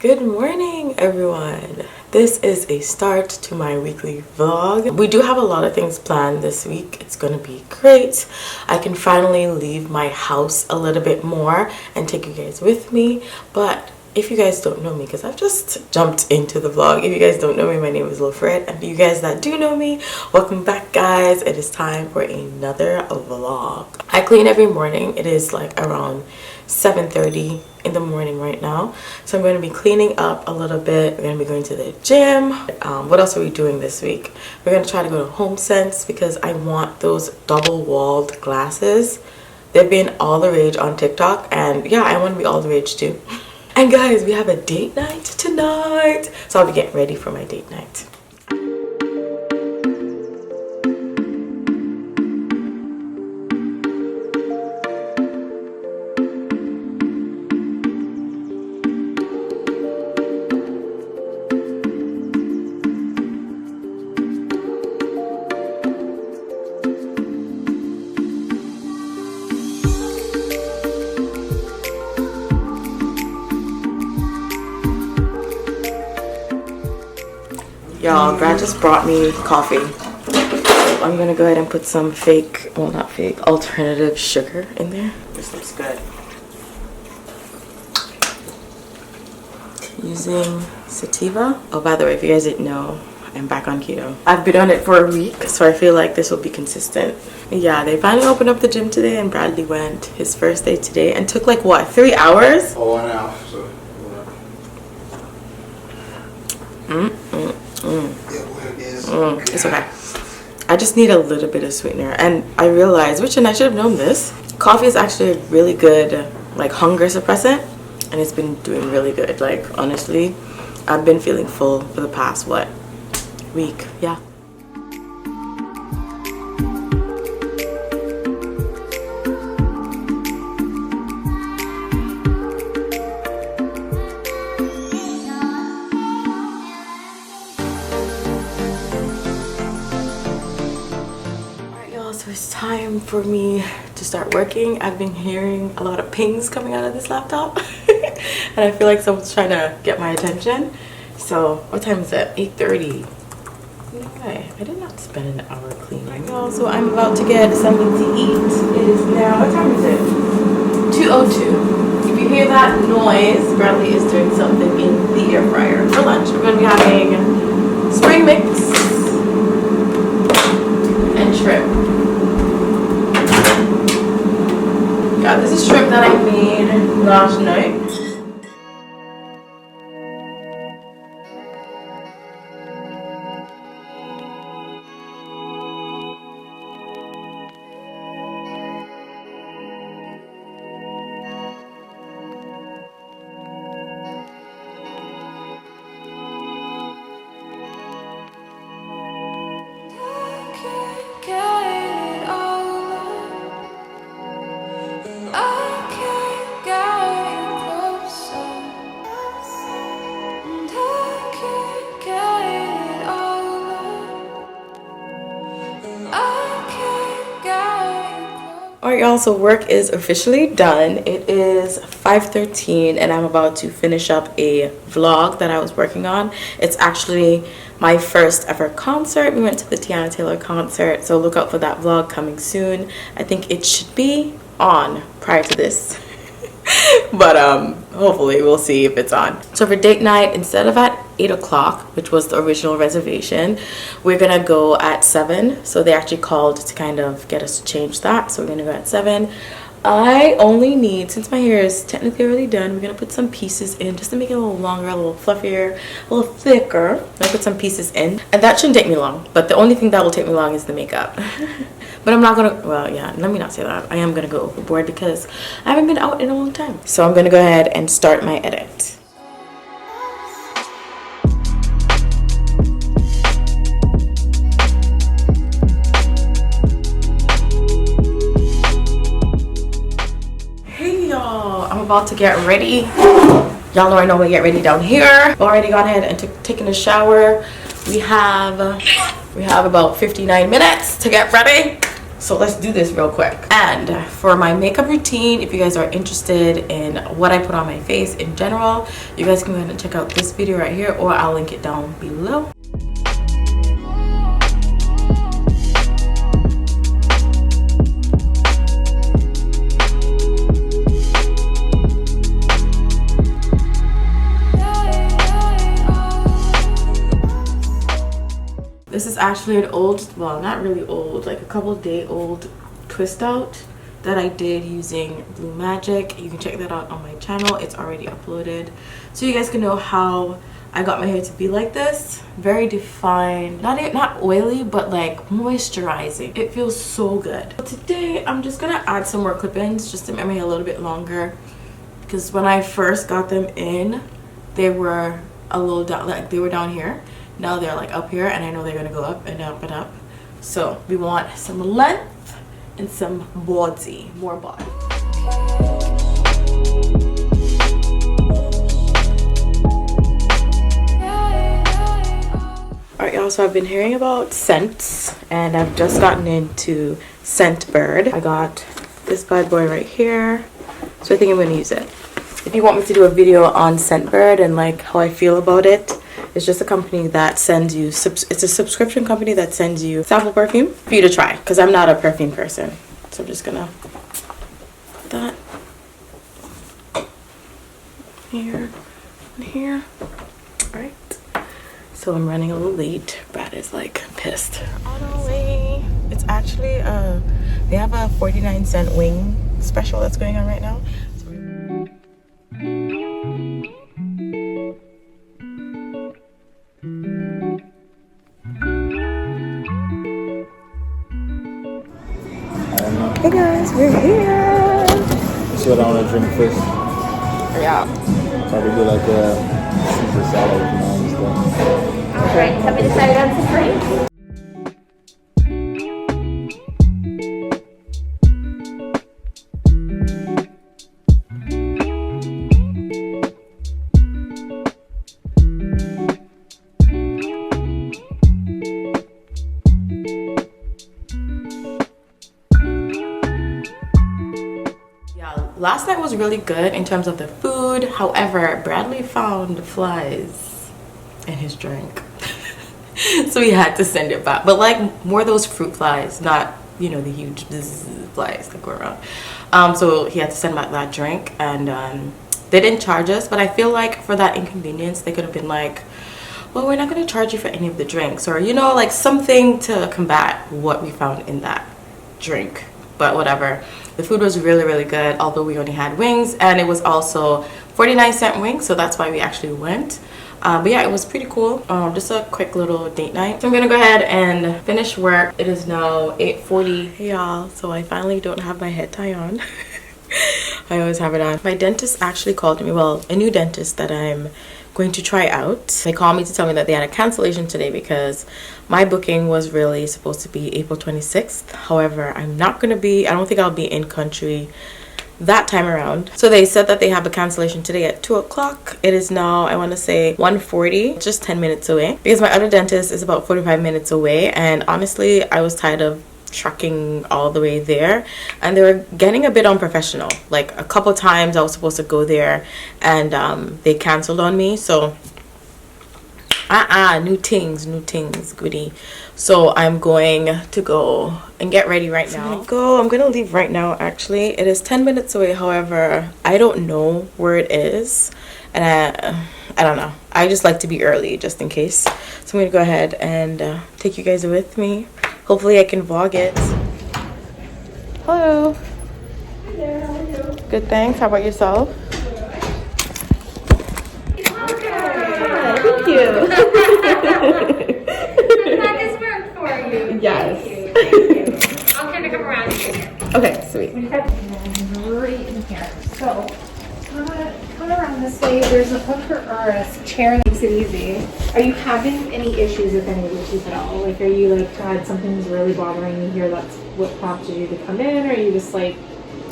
Good morning, everyone. This is a start to my weekly vlog. We do have a lot of things planned this week. It's gonna be great. I can finally leave my house a little bit more and take you guys with me. But if you guys don't know me, because I've just jumped into the vlog, if you guys don't know me, my name is Loaferette, and for you guys that do know me, welcome back, guys. It is time for another vlog. I clean every morning. It is like around 7:30 in the morning right now, so I'm going to be cleaning up a little bit. We're going to be going to the gym. What else are we doing this week? We're going to try to go to HomeSense because I want those double-walled glasses. They've been all the rage on TikTok, and yeah, I want to be all the rage too. And guys, we have a date night tonight, so I'll be getting ready for my date night. Y'all, Brad just brought me coffee. So I'm gonna go ahead and put some fake, well not fake, alternative sugar in there. This looks good. Using sativa. Oh, by the way, if you guys didn't know, I'm back on keto. I've been on it for a week, so I feel like this will be consistent. Yeah, they finally opened up the gym today, and Bradley went his first day today and took like what, 3 hours? Oh, 1 hour. So. It's okay. I just need a little bit of sweetener, and I realized, which, and I should have known this, coffee is actually a really good like hunger suppressant, and it's been doing really good. Like honestly, I've been feeling full for the past week. Yeah. So it's time for me to start working. I've been hearing a lot of pings coming out of this laptop and I feel like someone's trying to get my attention. So what time is it? 8:30. No way, I did not spend an hour cleaning. Y'all, so I'm about to get something to eat. It is now, what time is it? 2:02. If you hear that noise, Bradley is doing something in the air fryer. For lunch, we're going to be having spring mix and shrimp. Yeah, this is shrimp that I made last night. Alright y'all, so work is officially done. It is 5:13 and I'm about to finish up a vlog that I was working on. It's actually my first ever concert. We went to the Tiana Taylor concert, so look out for that vlog coming soon. I think it should be on prior to this. But hopefully we'll see if it's on. So for date night, instead of at 8 o'clock, which was the original reservation, we're gonna go at 7. So they actually called to kind of get us to change that, so we're gonna go at 7. I only need, since my hair is technically already done, we're gonna put some pieces in just to make it a little longer, a little fluffier, a little thicker. I'm gonna put some pieces in, and that shouldn't take me long, but the only thing that will take me long is the makeup. But I'm not gonna, well, yeah, let me not say that. I am gonna go overboard because I haven't been out in a long time. So I'm gonna go ahead and start my edit. Hey y'all, I'm about to get ready. Y'all know I normally get ready down here. Already gone ahead and taken a shower. We have about 59 minutes to get ready. So let's do this real quick. And for my makeup routine, if you guys are interested in what I put on my face in general, you guys can go ahead and check out this video right here, or I'll link it down below. This is actually an old, well, not really old, like a couple day old twist out that I did using Blue Magic. You can check that out on my channel. It's already uploaded, so you guys can know how I got my hair to be like this. Very defined, not oily, but like moisturizing. It feels so good. So today I'm just gonna add some more clip-ins just to make my hair a little bit longer, because when I first got them in, they were a little down, like they were down here. Now they're like up here, and I know they're gonna go up and up and up. So we want some length and some body, more body. Alright y'all, so I've been hearing about scents, and I've just gotten into Scentbird. I got this bad boy right here, so I think I'm gonna use it. If you want me to do a video on Scentbird and like how I feel about it, it's just a company that sends you, it's a subscription company that sends you sample perfume for you to try, because I'm not a perfume person. So I'm just gonna put that here and here. All right, so I'm running a little late. Brad is like pissed. On our way. It's actually they have a 49-cent wing special that's going on right now. Hey guys, we're here. So I want to drink first. Yeah. Probably do like a Caesar salad with mom and stuff. Alright, have we decided on some drinks? Last night was really good in terms of the food. However, Bradley found flies in his drink. So he had to send it back. But like more those fruit flies, not, you know, the huge flies that go around. So he had to send back that drink, and they didn't charge us. But I feel like for that inconvenience, they could have been like, well, we're not going to charge you for any of the drinks, or, you know, like something to combat what we found in that drink. But whatever. The food was really, really good, although we only had wings, and it was also 49-cent wings, so that's why we actually went. But yeah, it was pretty cool. Just a quick little date night. So I'm gonna go ahead and finish work. It is now 8:40. Hey y'all, so I finally don't have my head tie on. I always have it on. My dentist actually called me, well, a new dentist that I'm going to try out. They called me to tell me that they had a cancellation today because my booking was really supposed to be April 26th. However, I'm not going to be, I don't think I'll be in country that time around. So they said that they have a cancellation today at 2 o'clock. It is now, I want to say 1:40, just 10 minutes away, because my other dentist is about 45 minutes away. And honestly, I was tired of trucking all the way there, and they were getting a bit unprofessional. Like a couple times I was supposed to go there, and they canceled on me. So new things, goody. So I'm going to go and get ready right now. I'm gonna leave right now. Actually, it is 10 minutes away. However, I don't know where it is, and I don't know. I just like to be early just in case. So I'm gonna go ahead and take you guys with me. Hopefully I can vlog it. Hello. Hi there, how are you? Good, thanks. How about yourself? Thank you. That has worked for you. Yes. Thank you. I'll kind of come around here. Okay, sweet. We have right in here. So, come around this way. There's a hook or a chair that makes it easy. Are you having any issues with any of your teeth at all? Like, are you like, God, something's really bothering you here? That's what prompted you to come in? Or are you just like,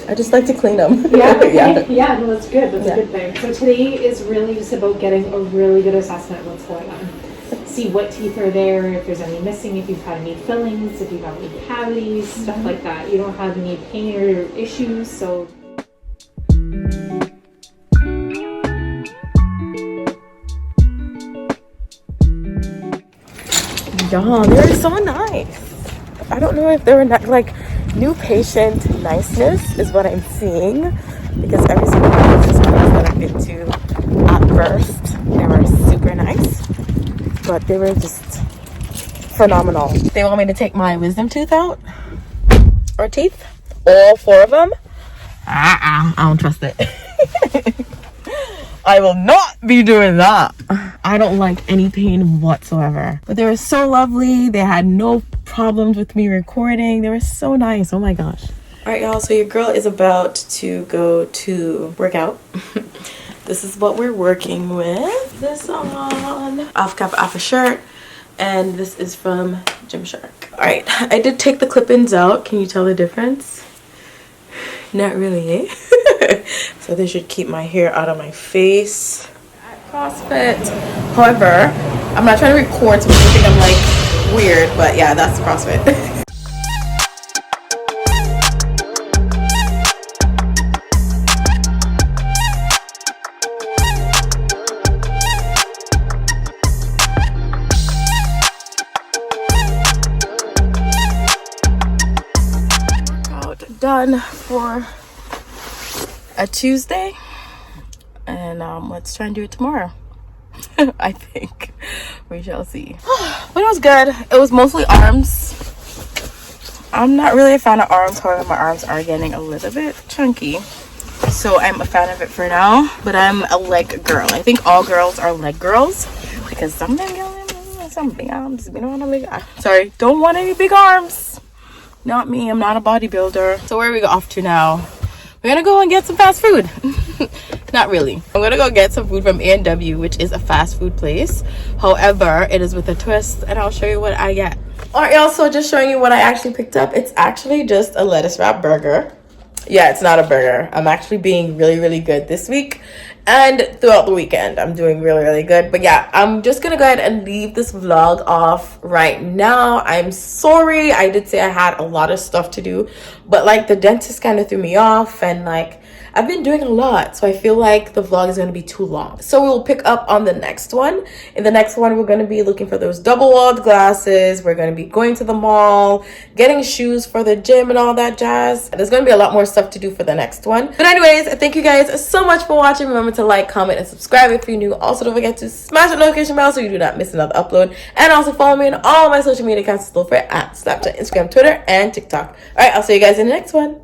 I just like to clean them. yeah, Yeah. yeah, no, that's good. That's a good thing. So today is really just about getting a really good assessment of what's going on. see what teeth are there, if there's any missing, if you've had any fillings, if you've had any cavities, stuff like that. You don't have any pain or issues, so. Y'all, they're so nice. I don't know if they were not like new patient niceness is what I'm seeing, because every single one of these girls that I've been to at first, they were super nice, but they were just phenomenal. They want me to take my wisdom tooth out, or teeth, all 4 of them. I don't trust it. I will not be doing that. I don't like any pain whatsoever. But they were so lovely. They had no problems with me recording. They were so nice. Oh my gosh. All right, y'all. So your girl is about to go to work out. This is what we're working with. This on. Off cap, off a shirt. And this is from Gymshark. All right. I did take the clip-ins out. Can you tell the difference? Not really, eh? So this should keep my hair out of my face. At CrossFit. However, I'm not trying to record so people think I'm like weird, but yeah, that's CrossFit. Done for a Tuesday, and let's try and do it tomorrow. I think we shall see. But it was good. It was mostly arms. I'm not really a fan of arms, however my arms are getting a little bit chunky, so I'm a fan of it for now. But I'm a leg girl. I think all girls are leg girls, because some big arms, we don't want big arms. Sorry, don't want any big arms. Not me, I'm not a bodybuilder. So where are we off to now? We're gonna go and get some fast food. Not really. I'm gonna go get some food from A&W, which is a fast food place. However, it is with a twist, and I'll show you what I get. All right, y'all, so just showing you what I actually picked up. It's actually just a lettuce wrap burger. Yeah, it's not a burger. I'm actually being really, really good this week. And throughout the weekend, I'm doing really, really good. But yeah, I'm just gonna go ahead and leave this vlog off right now. I'm sorry. I did say I had a lot of stuff to do, but like the dentist kind of threw me off, and like I've been doing a lot, so I feel like the vlog is going to be too long. So we'll pick up on the next one. In the next one, we're going to be looking for those double-walled glasses. We're going to be going to the mall, getting shoes for the gym and all that jazz. There's going to be a lot more stuff to do for the next one. But anyways, thank you guys so much for watching. Remember to like, comment, and subscribe if you're new. Also, don't forget to smash the notification bell so you do not miss another upload. And also follow me on all my social media accounts, Loaferette, at Snapchat, Instagram, Twitter, and TikTok. All right, I'll see you guys in the next one.